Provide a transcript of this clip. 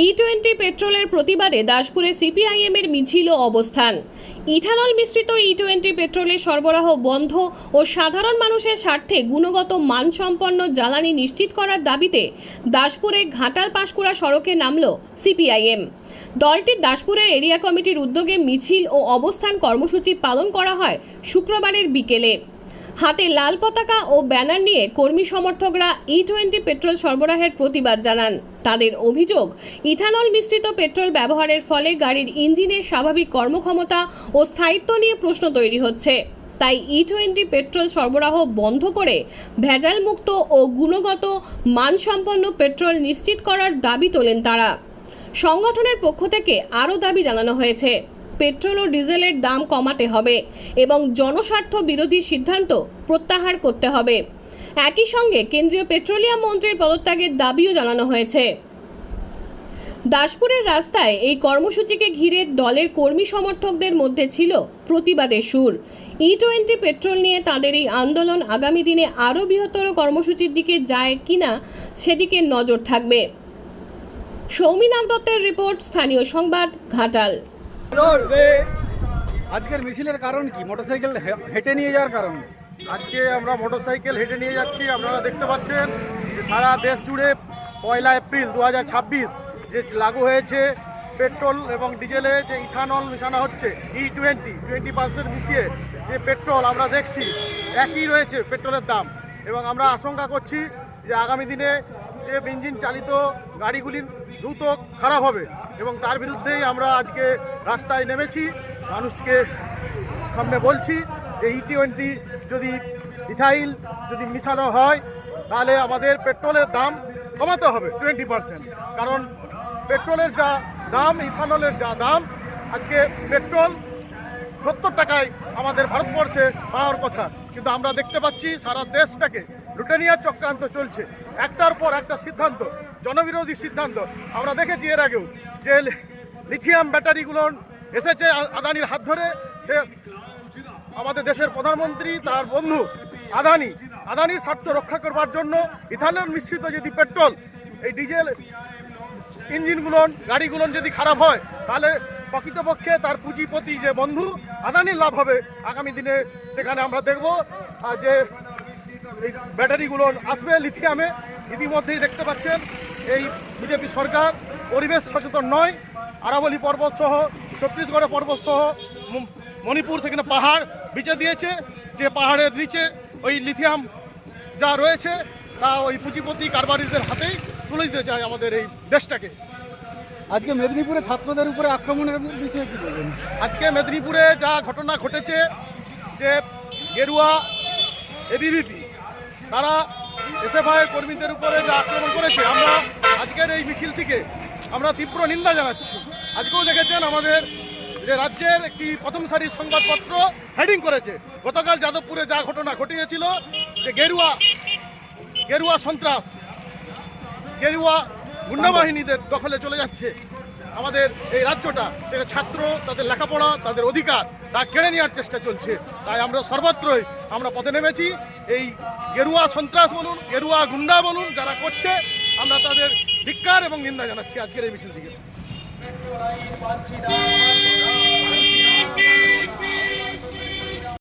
E20 পেট্রোলের প্রতিবাদে দাসপুরে CPIM এর মিছিল ও অবস্থান। ইথানল মিশ্রিত E20 পেট্রোলের সরবরাহ বন্ধ ও সাধারণ মানুষের স্বার্থে গুণগত মানসম্পন্ন জ্বালানি নিশ্চিত করার দাবিতে দাসপুরে ঘাটাল পাঁশকুড়া সড়কে নামল সিপিআইএম। দলটির দাসপুরের এরিয়া কমিটির উদ্যোগে মিছিল ও অবস্থান কর্মসূচি পালন করা হয় শুক্রবারের বিকেলে। হাতে লাল পতাকা ও ব্যানার নিয়ে কর্মী সমর্থকরা E20 পেট্রোল সরবরাহের প্রতিবাদ জানান। তাদের অভিযোগ, ইথানল মিশ্রিত পেট্রোল ব্যবহারের ফলে গাড়ির ইঞ্জিনের স্বাভাবিক কর্মক্ষমতা ও স্থায়িত্ব নিয়ে প্রশ্ন তৈরি হচ্ছে। তাই E20 পেট্রোল সরবরাহ বন্ধ করে ভেজালমুক্ত ও গুণগত মানসম্পন্ন পেট্রোল নিশ্চিত করার দাবি তোলেন তারা। সংগঠনের পক্ষ থেকে আরও দাবি জানানো হয়েছে, পেট্রোল ও ডিজেলের দাম কমাতে হবে এবং জনস্বার্থ বিরোধী সিদ্ধান্ত প্রত্যাহার করতে হবে। একই সঙ্গে কেন্দ্রীয় পেট্রোলিয়াম মন্ত্রীর পদত্যাগের দাবিও জানানো হয়েছে। দাসপুরের রাস্তায় এই কর্মসূচিকে ঘিরে দলের কর্মী সমর্থকদের মধ্যে ছিল প্রতিবাদের সুর। E20 পেট্রোল নিয়ে তাদের এই আন্দোলন আগামী দিনে আরও বৃহত্তর কর্মসূচির দিকে যায় কিনা সেদিকে নজর থাকবে। সৌমিনাথ দত্তের রিপোর্ট, স্থানীয় সংবাদ, ঘাটাল। আজকের মিছিলের কারণ কি? মোটরসাইকেল হেঁটে নিয়ে যাওয়ার কারণ? আজকে আমরা মোটরসাইকেল হেঁটে নিয়ে যাচ্ছি। আপনারা দেখতে পাচ্ছেন যে সারা দেশ জুড়ে 1 এপ্রিল 2026 যে লাগু হয়েছে পেট্রোল এবং ডিজেলে যে ইথানল মেশানো হচ্ছে E20% মিশিয়ে যে পেট্রোল আমরা দেখছি একই রয়েছে পেট্রোলের দাম, এবং আমরা আশঙ্কা করছি যে আগামী দিনে যে ইঞ্জিন চালিত গাড়িগুলি দ্রুত খারাপ হবে, এবং তার বিরুদ্ধেই আমরা আজকে রাস্তায় নেমেছি। মানুষকে সামনে বলছি যে E20 যদি ইথাইল যদি মিশানো হয় তাহলে আমাদের পেট্রোলের দাম কমাতে হবে 20%, কারণ পেট্রোলের যা দাম, ইথানলের যা দাম, আজকে পেট্রোল 70 টাকায় আমাদের ভারতবর্ষে পাওয়ার কথা, কিন্তু আমরা দেখতে পাচ্ছি সারা দেশটাকে লুটে নেওয়ার চক্রান্ত চলছে। একটার পর একটা সিদ্ধান্ত, জনবিরোধী সিদ্ধান্ত আমরা দেখেছি এর আগেও, যে লিথিয়াম ব্যাটারিগুলো এসেছে আদানির হাত ধরে। সে আমাদের দেশের প্রধানমন্ত্রী তার বন্ধু আদানির স্বার্থ রক্ষা করবার জন্য ইথানল মিশ্রিত যদি পেট্রোল, এই ডিজেল ইঞ্জিনগুলো গাড়িগুলো যদি খারাপ হয় তাহলে প্রকৃতপক্ষে তার পুঁজিপতি যে বন্ধু আদানির লাভ হবে। আগামী দিনে সেখানে আমরা দেখব যে এই ব্যাটারিগুলো আসবে লিথিয়ামে। ইতিমধ্যেই দেখতে পাচ্ছেন এই বিজেপি সরকার পরিবেশ সচেতন নয়। আরাবলী পর্বত সহ, ছত্তিশগড়ের পর্বত সহ, মণিপুর সেখানে পাহাড় বিচে দিয়েছে, যে পাহাড়ের নিচে ওই লিথিয়াম যা রয়েছে তা ওই পুঁজিপতি কারবারিদের হাতেই তুলে দিতে চায় আমাদের এই দেশটাকে। আজকে মেদিনীপুরে ছাত্রদের উপরে আক্রমণের বিষয়ে কি বলবেন? আজকে মেদিনীপুরে যা ঘটনা ঘটেছে, যে গেরুয়া এবিভিপি তারা এসএফআই কর্মীদের উপরে যা আক্রমণ করেছে, আমরা আজকের এই মিছিল থেকে আমরা তীব্র নিন্দা জানাচ্ছি। আজকেও দেখেছেন আমাদের যে রাজ্যের একটি প্রথম সারির সংবাদপত্র হেডিং করেছে, গতকাল যাদবপুরে যা ঘটনা ঘটিয়েছিল, যে গেরুয়া সন্ত্রাস, গেরুয়া গুন্ডা বাহিনীদের দখলে চলে যাচ্ছে আমাদের এই রাজ্যটা। ছাত্র, তাদের লেখাপড়া, তাদের অধিকার তা কেড়ে নেওয়ার চেষ্টা চলছে। তাই আমরা সর্বত্রই আমরা পথে নেমেছি। এই গেরুয়া সন্ত্রাস বলুন, গেরুয়া গুন্ডা বলুন, যারা করছে আমরা তাদের ধিক্কার এবং নিন্দা জানাচ্ছি আজকের এই মিছিল থেকে।